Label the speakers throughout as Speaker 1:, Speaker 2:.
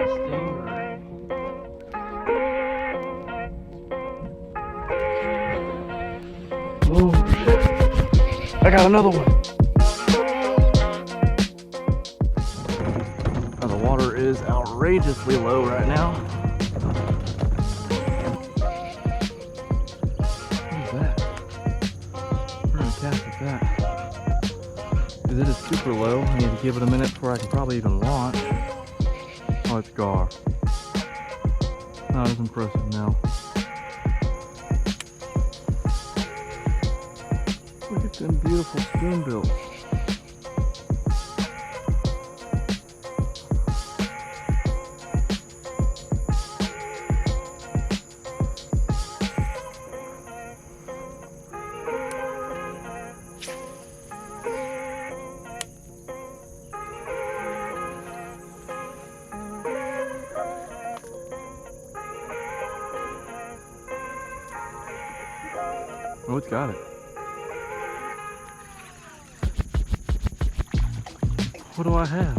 Speaker 1: stingray. Oh shit. I got another one. Now the water is outrageously low right now. What is that? We're gonna cast at that. Because it is super low. I need to give it a minute before I can probably even launch. Oh, it's gar. Not as impressive now. Look at them beautiful spoonbills. Oh, it's got it. What do I have?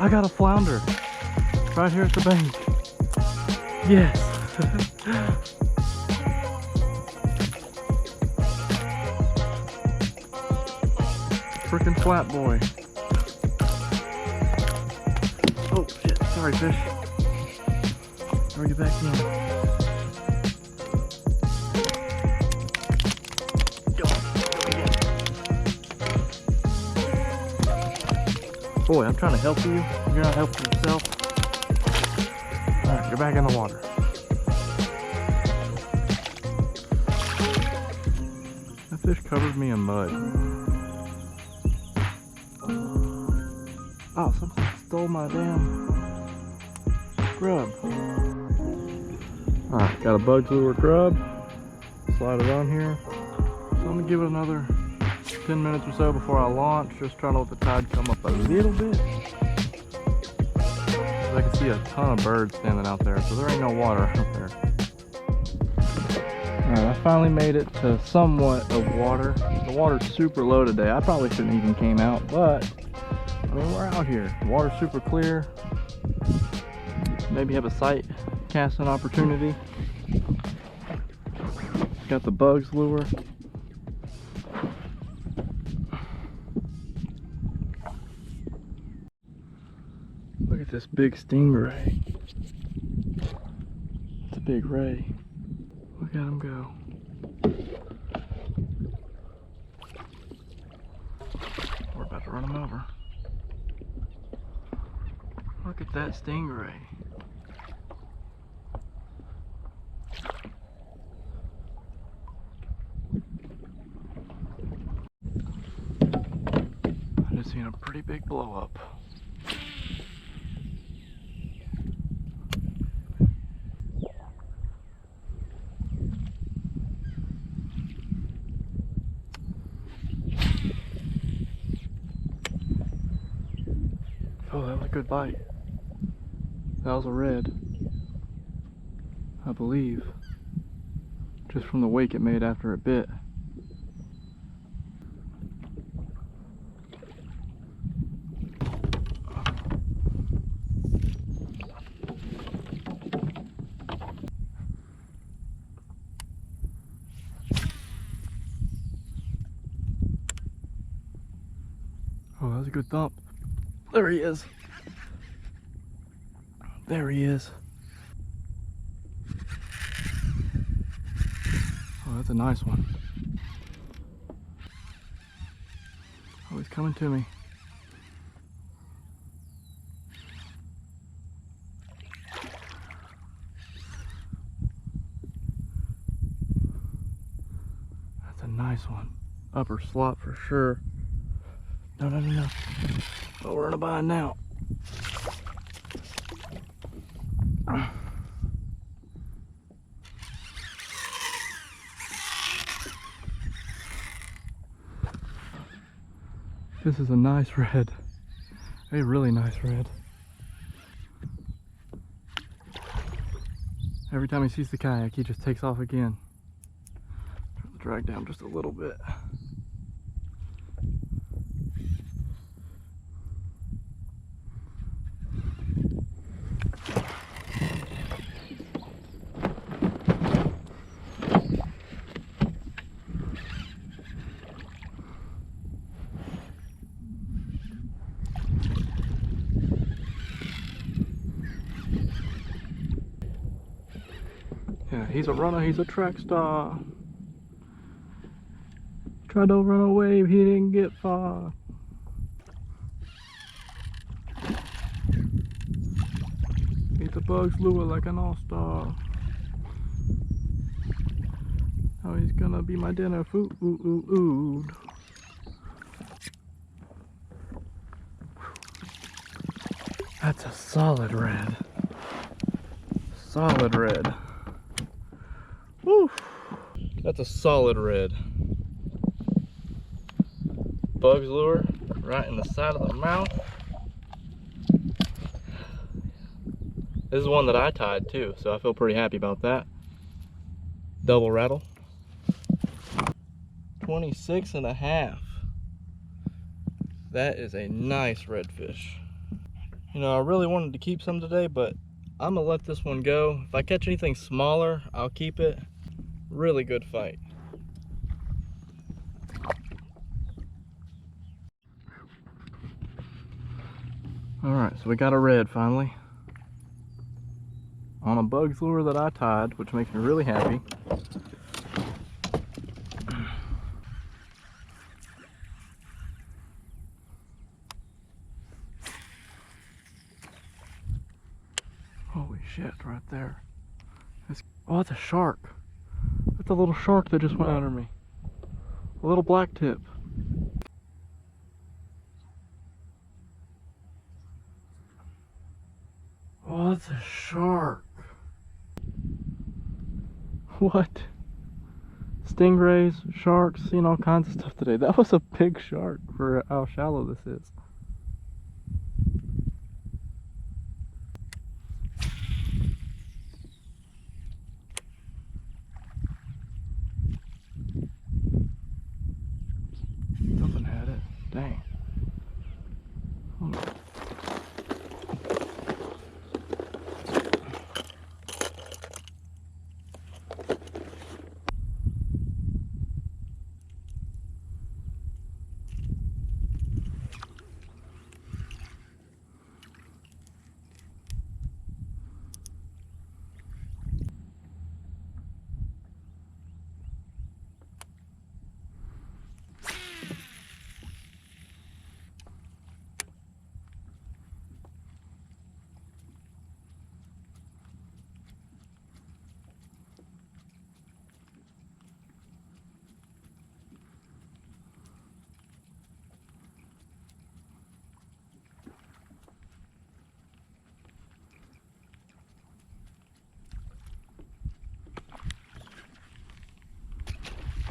Speaker 1: I got a flounder right here at the bank. Yes. Freaking flat boy. Oh shit, sorry fish. How do we get back in? Boy, I'm trying to help you. You're not helping yourself. Alright, you're back in the water. That fish covered me in mud. Oh, somebody stole my damn grub. Alright, got a bug lure grub. Slide it on here. So I'm gonna give it another 10 minutes or so before I launch, just trying to let the tide come up a little bit. I can see a ton of birds standing out there, so there ain't no water out there. Alright, I finally made it to somewhat of water. The water's super low today. I probably shouldn't even came out, but I mean, we're out here. The water's super clear. Maybe have a sight casting opportunity. Got the bugs lure. Look at this big stingray. It's a big ray. Look at him go. We're about to run him over. Look at that stingray. I just seen a pretty big blow up. Oh, that was a good bite. That was a red, I believe, just from the wake it made after it bit. Oh, that was a good thump. There he is. There he is. Oh, that's a nice one. Oh, he's coming to me. That's a nice one. Upper slot for sure. No, no, no, no. Oh, we're in a bind now. This is a nice red. A really nice red. Every time he sees the kayak, he just takes off again. Turn the drag down just a little bit. He's a runner, he's a track star. Tried to run a wave, he didn't get far. Eat the bugs lure like an all-star. Now he's gonna be my dinner food. That's a solid red. Solid red. Woo! That's a solid red. Bugs lure right in the side of the mouth. This is one that I tied too, so I feel pretty happy about that. Double rattle. 26.5. That is a nice redfish. You know, I really wanted to keep some today, but I'm gonna let this one go. If I catch anything smaller, I'll keep it. Really good fight. All right, so we got a red finally on a bugs lure that I tied, which makes me really happy. Holy shit, right there. Oh, that's a shark. That's a little shark that just went under me. A little black tip. Oh, that's a shark. What? Stingrays, sharks, seen all kinds of stuff today. That was a big shark for how shallow this is. Something had it. Dang.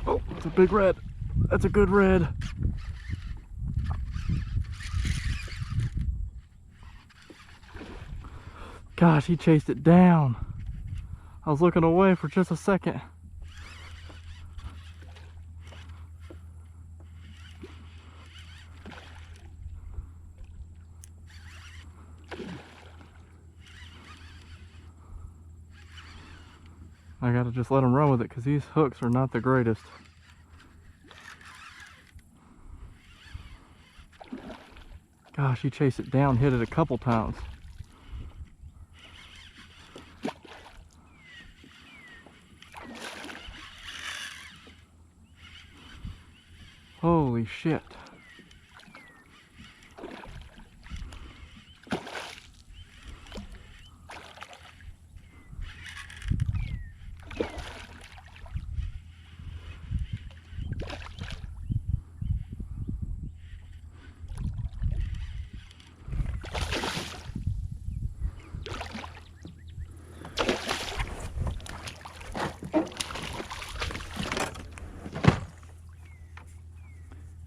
Speaker 1: Oh, it's a big red. That's a good red. Gosh, he chased it down. I was looking away for just a second. I gotta just let him run with it because these hooks are not the greatest. Gosh, he chased it down, hit it a couple times. Holy shit.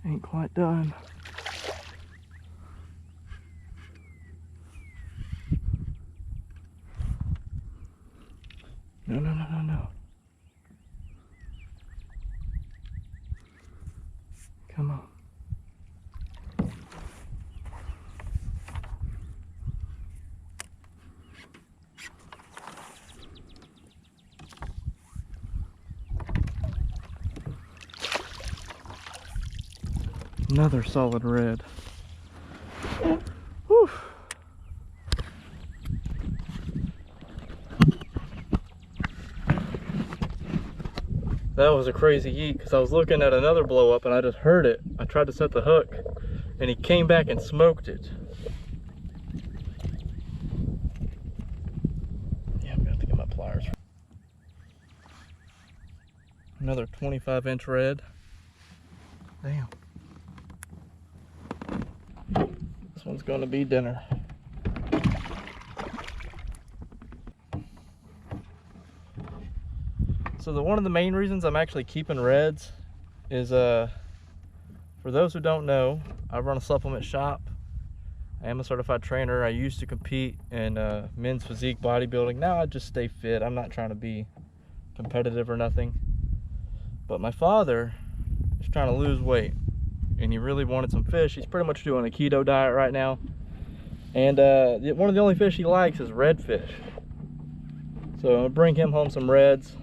Speaker 1: Ain't quite done. No. Come on. Another solid red. Whew. That was a crazy yeet because I was looking at another blow up and I just heard it. I tried to set the hook and he came back and smoked it. Yeah, I'm gonna have to get my pliers. Another 25-inch red. Damn. This one's gonna be dinner. So one of the main reasons I'm actually keeping reds is for those who don't know, I run a supplement shop. I am a certified trainer. I used to compete in men's physique bodybuilding. Now I just stay fit. I'm not trying to be competitive or nothing. But my father is trying to lose weight and he really wanted some fish. He's pretty much doing a keto diet right now. And one of the only fish he likes is redfish. So I'm gonna bring him home some reds.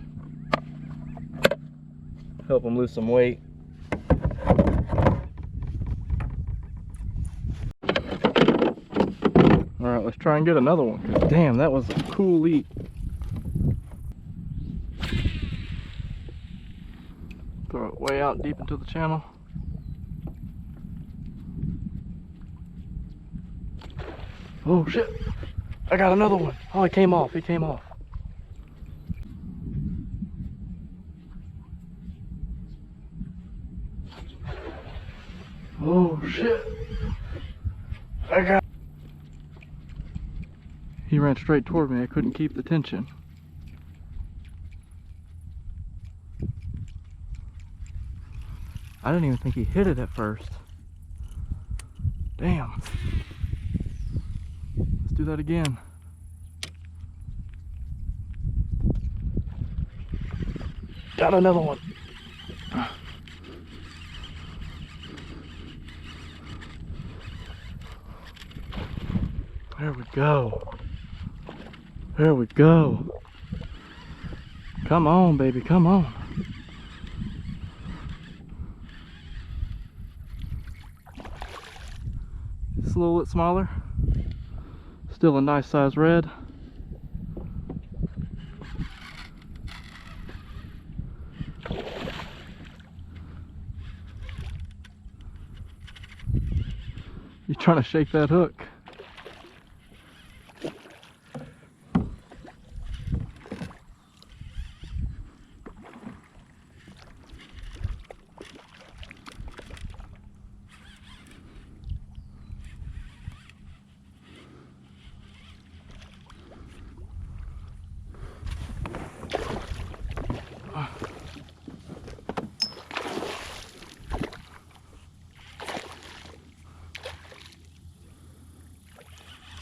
Speaker 1: Help him lose some weight. All right, let's try and get another one. Cause damn, that was a cool eat. Throw it way out deep into the channel. Oh shit! I got another one. Oh, it came off. It came off. Oh shit! I got. He ran straight toward me. I couldn't keep the tension. I didn't even think he hit it at first. Damn. Let's do that again. Got another one. There we go. There we go. Come on, baby, come on. It's a little bit smaller. Still a nice size red. You're trying to shake that hook.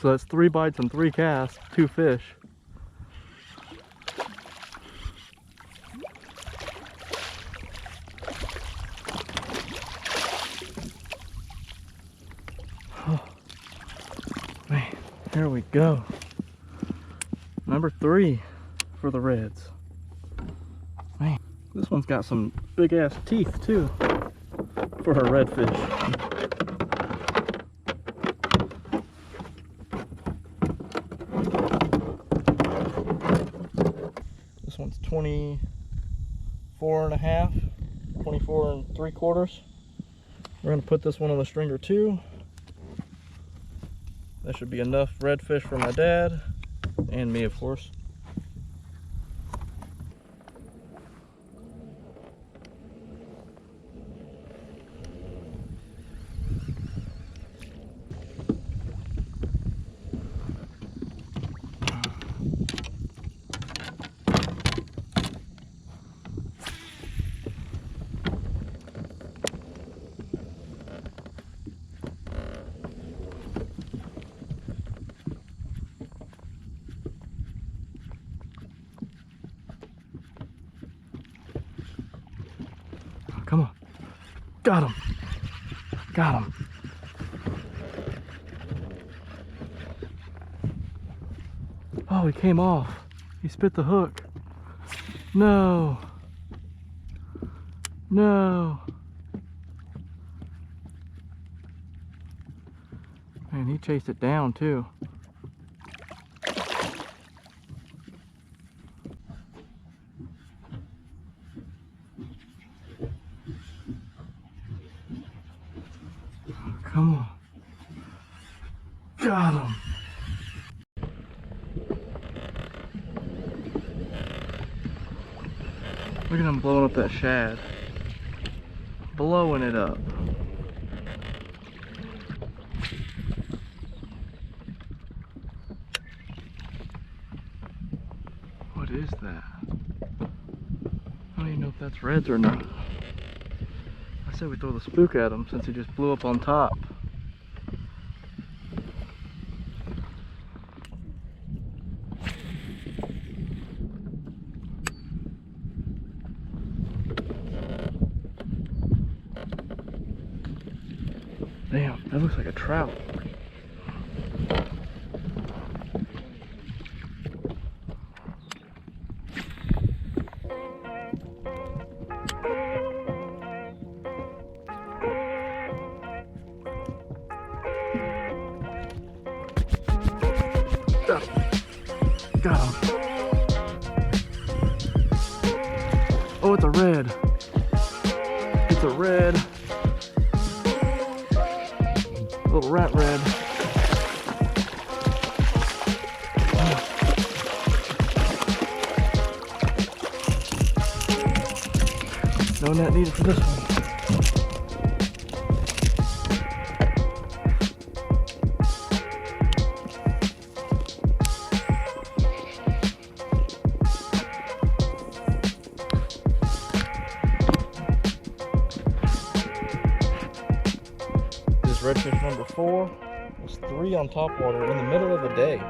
Speaker 1: So that's 3 bites and 3 casts, 2 fish. Oh, man, here we go. Number 3 for the reds. Man, this one's got some big ass teeth too for a redfish. This one's 24 and a half, 24 and 3/4. We're gonna put this one on the stringer too. That should be enough redfish for my dad and me, of course. Come on. Got him. Got him. Oh, he came off. He spit the hook. No. No. Man, he chased it down too. Got him. Look at him blowing up that shad. Blowing it up. What is that? I don't even know if that's reds or not. I said we throw the spook at him since he just blew up on top. Damn, that looks like a trout. Got him. Got him. Oh, it's a red. It's a red. Little rat red. No net needed for this one. Redfish number 4 was 3 on topwater in the middle of the day.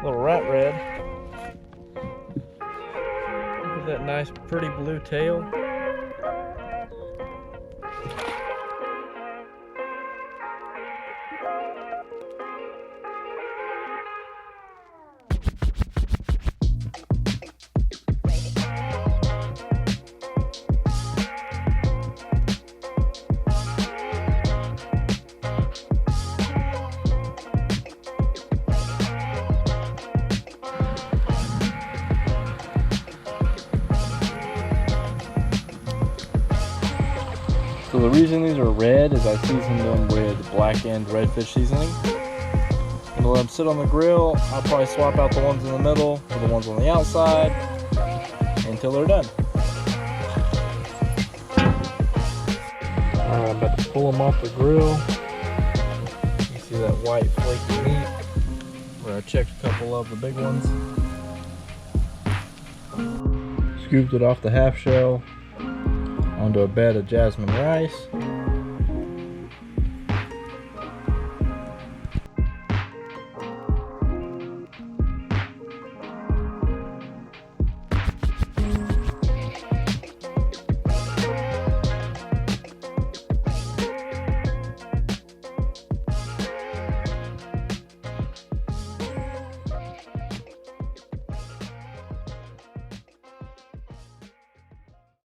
Speaker 1: Little rat red. Look at that nice pretty blue tail. So the reason these are red is I seasoned them with blackened redfish seasoning. I'm gonna let them sit on the grill. I'll probably swap out the ones in the middle for the ones on the outside until they're done. Alright, I'm about to pull them off the grill. You see that white flaky meat where I checked a couple of the big ones. Scooped it off the half shell onto a bed of jasmine rice.